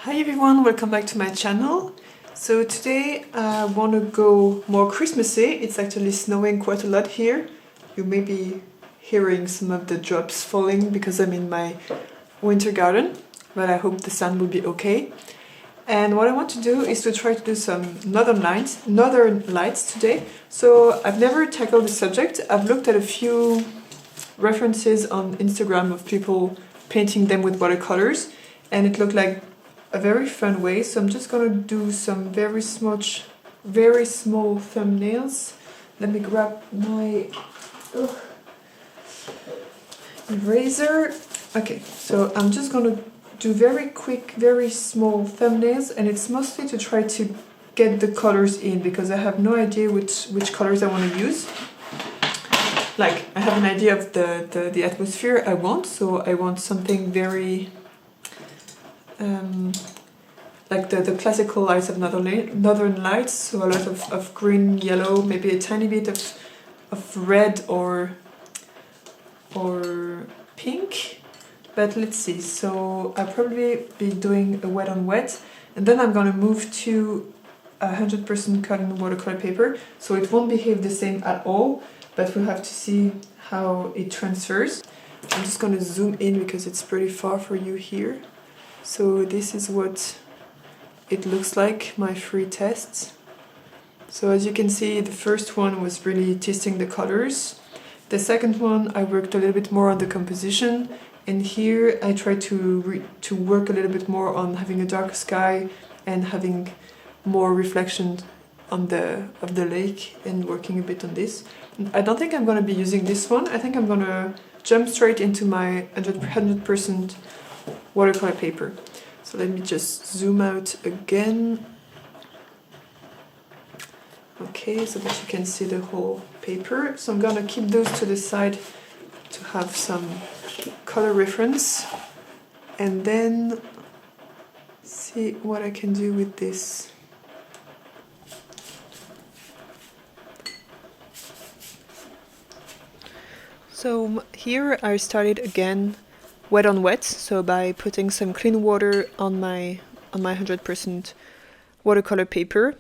Hi everyone, welcome back to my channel. So today I want to go more Christmassy. It's actually snowing quite a lot here. You may be hearing some of the drops falling because I'm in my winter garden, but I hope the sun will be okay. And what I want to do is to try to do some northern lights today. So I've never tackled this subject. I've looked at a few references on Instagram of people painting them with watercolors, and it looked like a very fun way. So I'm just gonna do some very small thumbnails. Let me grab my eraser. Okay, so I'm just gonna do very quick, very small thumbnails, and it's mostly to try to get the colors in because I have no idea which colors I want to use. Like, I have an idea of the atmosphere I want, so I want something very like the classical lights of northern lights, so a lot of green, yellow, maybe a tiny bit of red or pink. But let's see, so I'll probably be doing a wet on wet, and then I'm gonna move to 100% cotton watercolor paper, so it won't behave the same at all, but we'll have to see how it transfers. I'm just gonna zoom in because it's pretty far for you here. So this is what it looks like, my free tests. So as you can see, the first one was really testing the colors. The second one, I worked a little bit more on the composition, and here I tried to work a little bit more on having a dark sky and having more reflection of the lake and working a bit on this. I don't think I'm going to be using this one. I think I'm going to jump straight into my 100% watercolor paper. So let me just zoom out again. Okay, so that you can see the whole paper. So I'm going to keep those to the side to have some color reference, and then see what I can do with this. So here I started again wet on wet, so by putting some clean water on my 100% watercolor paper.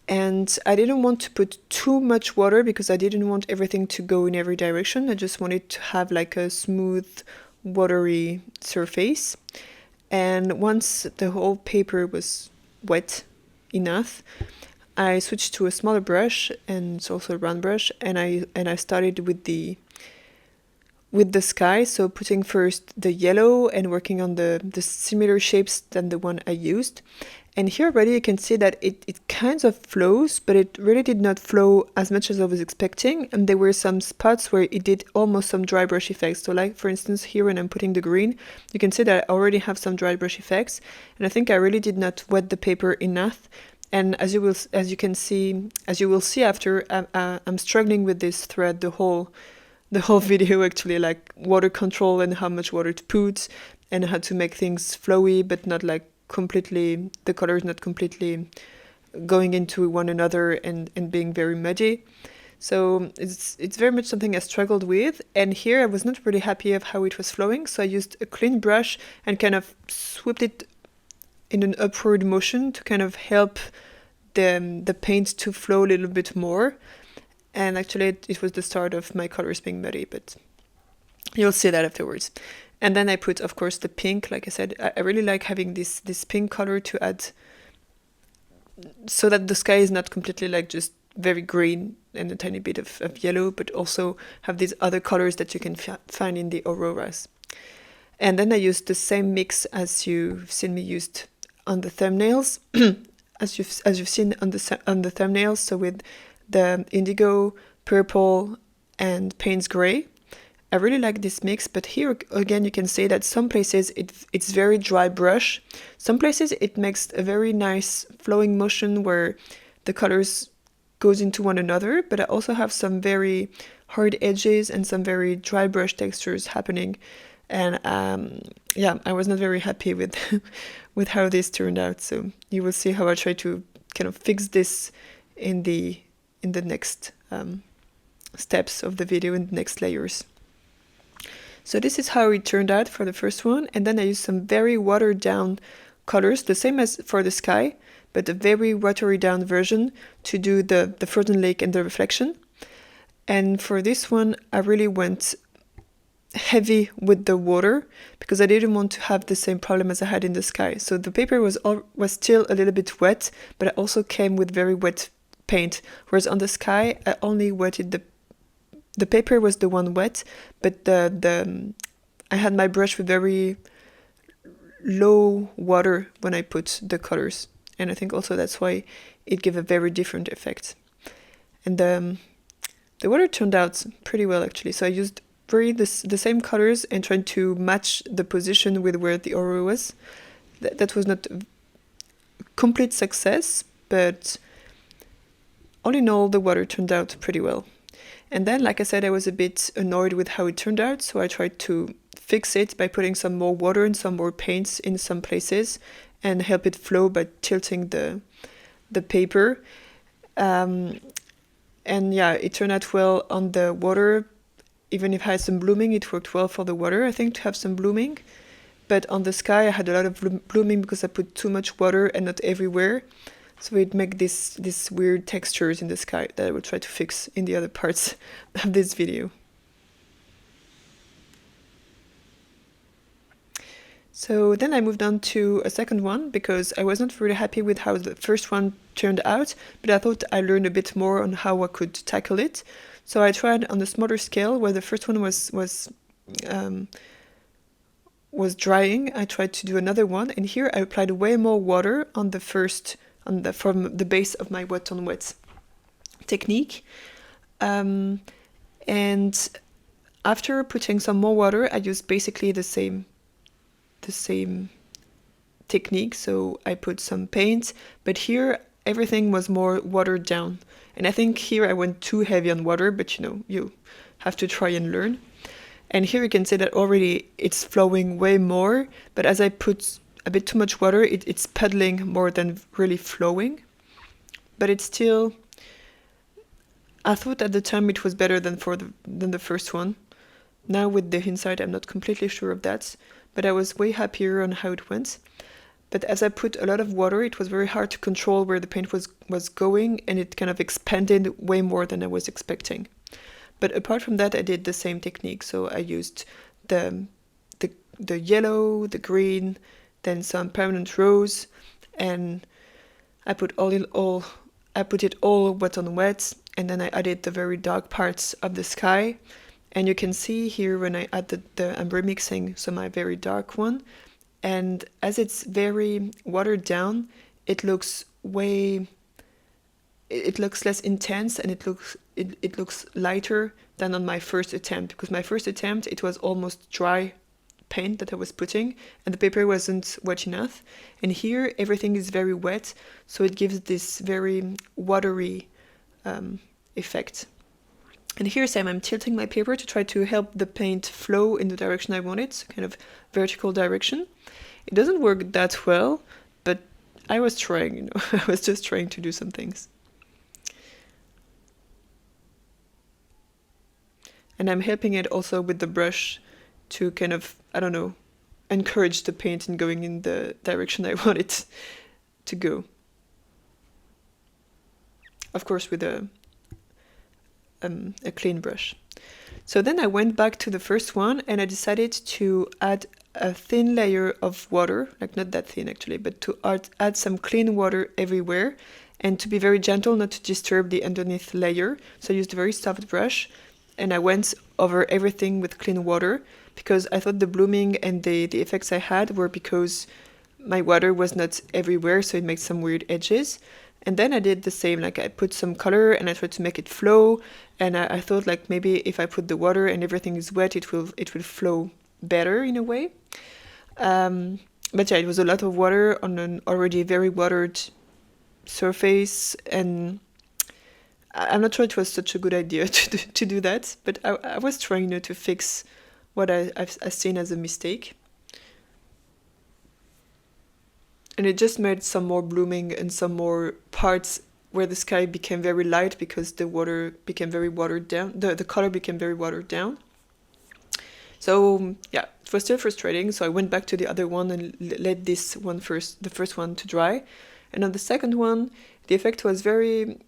And I didn't want to put too much water because I didn't want everything to go in every direction. I just wanted to have like a smooth, watery surface. And once the whole paper was wet enough, I switched to a smaller brush, and it's also a round brush, and I started with the sky, so putting first the yellow and working on the similar shapes than the one I used. And here already you can see that it kind of flows, but it really did not flow as much as I was expecting, and there were some spots where it did almost some dry brush effects. So like for instance here when I'm putting the green, you can see that I already have some dry brush effects, and I think I really did not wet the paper enough. And as you will see after, I'm struggling with this thread the whole video actually, like water control and how much water to put and how to make things flowy but not like completely, the colors not completely going into one another and being very muddy. So it's very much something I struggled with, and here I was not really happy of how it was flowing, so I used a clean brush and kind of swept it in an upward motion to kind of help the paint to flow a little bit more. And actually it was the start of my colors being muddy, but you'll see that afterwards. And then I put, of course, the pink. Like I said, I really like having this pink color to add, so that the sky is not completely like just very green and a tiny bit of yellow, but also have these other colors that you can find in the auroras. And then I used the same mix as you've seen me used on the thumbnails, as you've seen on the thumbnails. So with the indigo, purple, and Payne's gray. I really like this mix, but here again you can see that some places it's very dry brush. Some places it makes a very nice flowing motion where the colors goes into one another, but I also have some very hard edges and some very dry brush textures happening. And yeah, I was not very happy with with how this turned out. So you will see how I try to kind of fix this in the next steps of the video, in the next layers. So this is how it turned out for the first one, and then I used some very watered down colors, the same as for the sky, but a very watery down version to do the frozen lake and the reflection. And for this one, I really went heavy with the water because I didn't want to have the same problem as I had in the sky. So the paper was still a little bit wet, but it also came with very wet paint. Whereas on the sky, I only wetted the paper was the one wet, but I had my brush with very low water when I put the colors, and I think also that's why it gave a very different effect. And the water turned out pretty well actually. So I used the same colors and trying to match the position with where the aurora was. That was not a complete success, but all in all, the water turned out pretty well. And then, like I said, I was a bit annoyed with how it turned out, so I tried to fix it by putting some more water and some more paints in some places and help it flow by tilting the paper. And yeah, it turned out well on the water. Even if I had some blooming, it worked well for the water, I think, to have some blooming. But on the sky, I had a lot of blooming because I put too much water and not everywhere. So it make this weird textures in the sky that I will try to fix in the other parts of this video. So then I moved on to a second one because I wasn't really happy with how the first one turned out, but I thought I learned a bit more on how I could tackle it. So I tried on a smaller scale where the first one was drying. I tried to do another one, and here I applied way more water on the first, from the base of my wet on wet technique. And after putting some more water, I used basically the same technique. So I put some paint, but here everything was more watered down. And I think here I went too heavy on water, but you have to try and learn. And here you can see that already it's flowing way more, but as I put a bit too much water, it's puddling more than really flowing. But it's still, I thought at the time it was better than the first one. Now with the hindsight, I'm not completely sure of that, but I was way happier on how it went. But as I put a lot of water, it was very hard to control where the paint was going, and it kind of expanded way more than I was expecting. But apart from that, I did the same technique. So I used the yellow, the green, then some permanent rose, and I put it all wet on wet, and then I added the very dark parts of the sky. And you can see here when I add I'm remixing my very dark one. And as it's very watered down, it looks less intense, and it looks lighter than on my first attempt. Because my first attempt, it was almost dry paint that I was putting, and the paper wasn't wet enough. And here everything is very wet, so it gives this very watery effect. And here I'm tilting my paper to try to help the paint flow in the direction I want it, so kind of vertical direction. It doesn't work that well, but I was trying, I was just trying to do some things. And I'm helping it also with the brush to kind of, I don't know, encourage the paint in going in the direction I want it to go. Of course, with a clean brush. So then I went back to the first one, and I decided to add a thin layer of water, like not that thin actually, but to add some clean water everywhere, and to be very gentle, not to disturb the underneath layer. So I used a very soft brush, and I went over everything with clean water, because I thought the blooming and the effects I had were because my water was not everywhere, so it makes some weird edges. And then I did the same, like I put some color and I tried to make it flow, and I thought like maybe if I put the water and everything is wet, it will flow better in a way. But yeah, it was a lot of water on an already very watered surface, and I'm not sure it was such a good idea to do that, but I was trying to fix what I've seen as a mistake. And it just made some more blooming and some more parts where the sky became very light because the water became very watered down. The color became very watered down. So yeah, it was still frustrating. So I went back to the other one and let this one first, the first one, to dry. And on the second one, the effect was very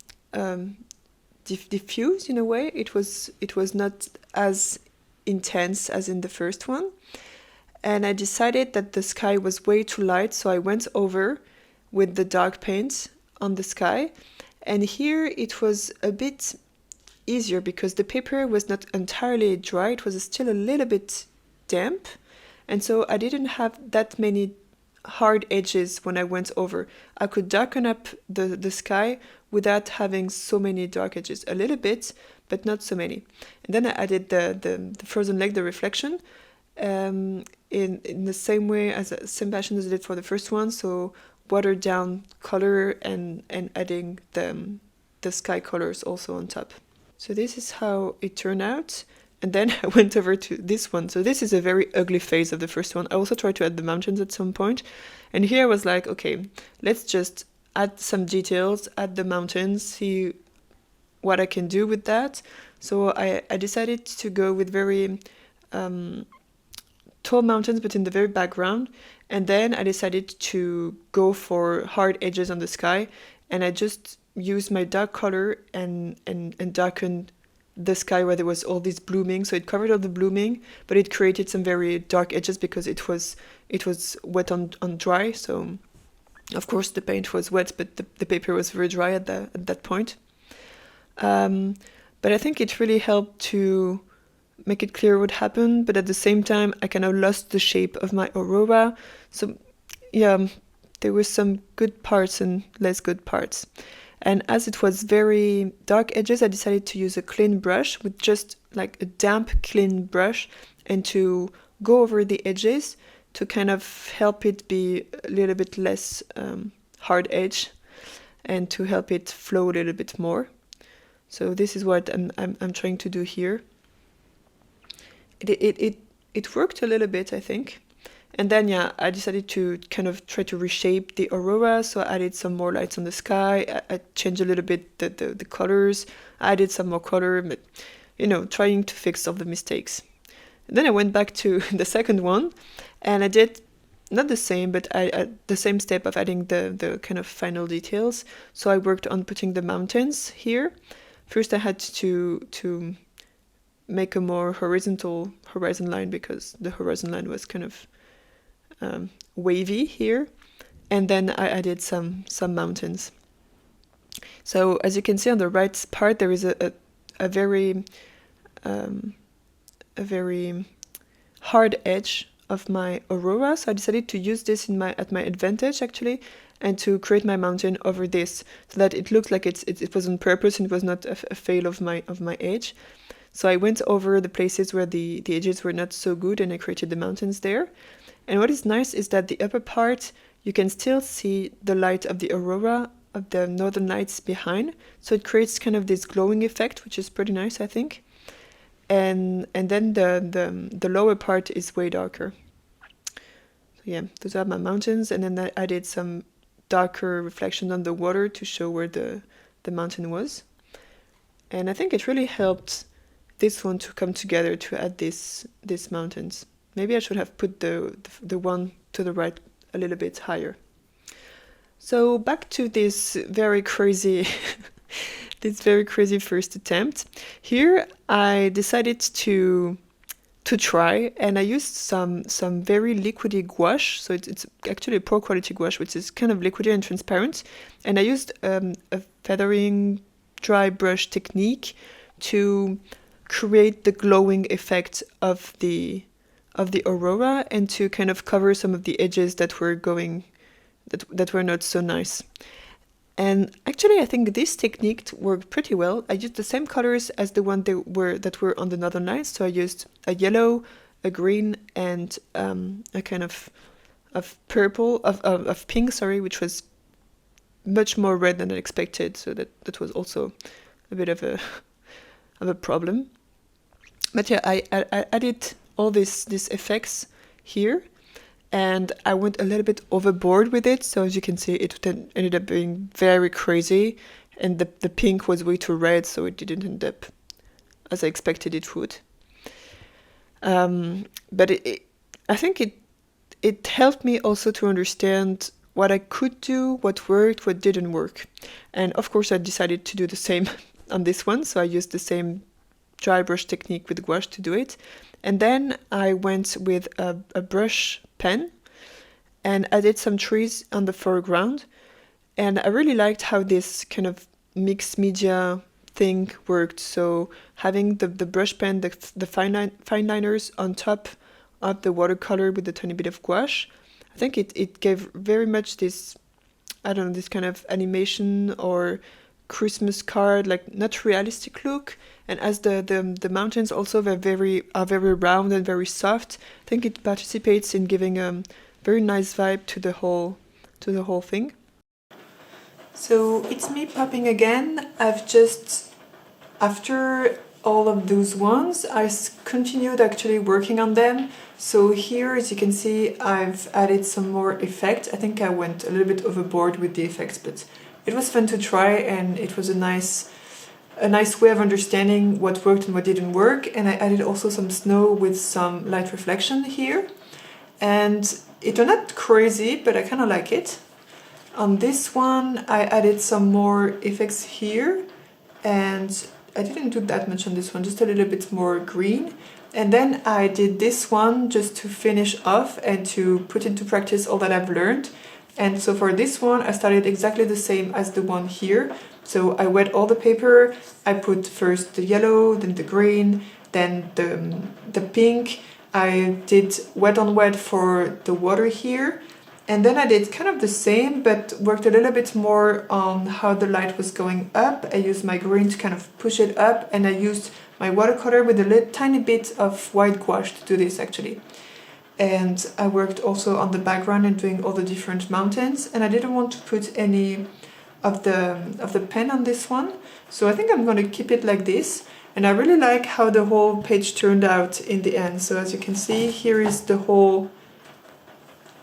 diffuse in a way. It was not as intense as in the first one. And I decided that the sky was way too light, so I went over with the dark paint on the sky. And here it was a bit easier because the paper was not entirely dry, it was still a little bit damp, and so I didn't have that many hard edges when I went over. I could darken up the sky without having so many dark edges, a little bit, but not so many. And then I added the frozen lake, the reflection, in the same way as same passion as I did for the first one, so watered down color and adding the sky colors also on top. So this is how it turned out. And then I went over to this one. So this is a very ugly phase of the first one. I also tried to add the mountains at some point. And here I was like, okay, let's just add some details, add the mountains, see what I can do with that. So I decided to go with very tall mountains, but in the very background. And then I decided to go for hard edges on the sky. And I just used my dark color and darkened the sky where there was all this blooming. So it covered all the blooming, but it created some very dark edges because it was wet on dry. So of course the paint was wet, but the paper was very dry at that point. But I think it really helped to make it clear what happened, but at the same time I kind of lost the shape of my aurora. So yeah, there were some good parts and less good parts. And as it was very dark edges, I decided to use a clean brush, with just like a damp clean brush, and to go over the edges to kind of help it be a little bit less hard edge and to help it flow a little bit more. So this is what I'm trying to do here. It worked a little bit, I think. And then, yeah, I decided to kind of try to reshape the aurora. So I added some more lights on the sky. I changed a little bit the colors. I added some more color, but, trying to fix all the mistakes. And then I went back to the second one, and I did not the same, but I the same step of adding the kind of final details. So I worked on putting the mountains here. First, I had to make a more horizon line because the horizon line was kind of wavy here, and then I added some mountains. So as you can see on the right part, there is a very hard edge of my aurora. So I decided to use this at my advantage actually, and to create my mountain over this, so that it looked like it was on purpose and it was not a fail of my edge. So I went over the places where the edges were not so good, and I created the mountains there. And what is nice is that the upper part, you can still see the light of the aurora, of the northern lights behind. So it creates kind of this glowing effect, which is pretty nice, I think. And then the lower part is way darker. So yeah, those are my mountains. And then I added some darker reflection on the water to show where the mountain was. And I think it really helped this one to come together to add these mountains. Maybe I should have put the one to the right a little bit higher. So back to this very crazy first attempt. Here I decided to try, and I used some very liquidy gouache. So it's actually a poor quality gouache, which is kind of liquidy and transparent. And I used a feathering dry brush technique to create the glowing effect of the aurora, and to kind of cover some of the edges that were not so nice. And actually, I think this technique worked pretty well. I used the same colors as the one that were on the northern lights. So I used a yellow, a green, and a kind of purple, of pink, sorry, which was much more red than I expected. So that was also a bit of a problem. But yeah, I added all these effects here, and I went a little bit overboard with it. So as you can see, it then ended up being very crazy, and the pink was way too red, so it didn't end up as I expected it would. But I think it helped me also to understand what I could do, what worked, what didn't work. And of course I decided to do the same on this one, so I used the same dry brush technique with gouache to do it. And then I went with a brush pen and I did some trees on the foreground. And I really liked how this kind of mixed media thing worked. So having the brush pen, the fine liners on top of the watercolor with a tiny bit of gouache, I think it gave very much this, I don't know, this kind of animation or Christmas card, like not realistic look. And as the mountains also are very round and very soft, I think it participates in giving a very nice vibe to the whole thing. So it's me popping again. I've just, after all of those ones, I continued actually working on them. So here, as you can see, I've added some more effects. I think I went a little bit overboard with the effects, but it was fun to try, and it was a nice way of understanding what worked and what didn't work. And I added also some snow with some light reflection here. And it turned out crazy, but I kind of like it. On this one, I added some more effects here, and I didn't do that much on this one, just a little bit more green. And then I did this one just to finish off and to put into practice all that I've learned. And so for this one, I started exactly the same as the one here. So I wet all the paper, I put first the yellow, then the green, then the pink. I did wet on wet for the water here. And then I did kind of the same, but worked a little bit more on how the light was going up. I used my green to kind of push it up, and I used my watercolor with a tiny bit of white gouache to do this actually. And I worked also on the background and doing all the different mountains, and I didn't want to put any of the pen on this one. So I think I'm going to keep it like this. And I really like how the whole page turned out in the end. So as you can see, here is the whole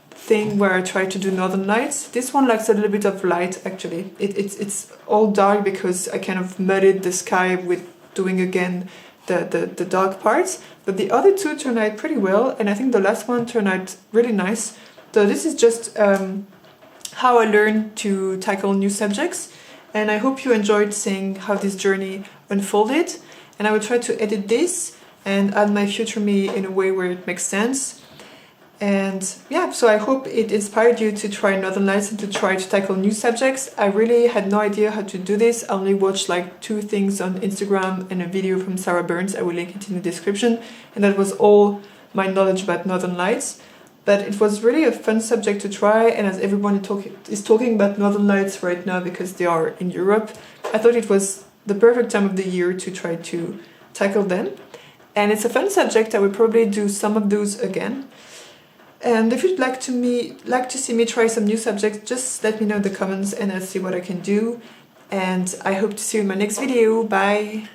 thing where I try to do Northern Lights. This one lacks a little bit of light actually. It's all dark because I kind of muddied the sky with doing again the dark parts, but the other two turned out pretty well, and I think the last one turned out really nice. So this is just how I learned to tackle new subjects, and I hope you enjoyed seeing how this journey unfolded. And I will try to edit this and add my future me in a way where it makes sense. And yeah, so I hope it inspired you to try Northern Lights and to try to tackle new subjects. I really had no idea how to do this. I only watched like 2 things on Instagram and a video from Sarah Burns. I will link it in the description. And that was all my knowledge about Northern Lights. But it was really a fun subject to try. And as everyone is talking about Northern Lights right now because they are in Europe, I thought it was the perfect time of the year to try to tackle them. And it's a fun subject. I will probably do some of those again. And if you'd like to see me try some new subjects, just let me know in the comments and I'll see what I can do. And I hope to see you in my next video. Bye!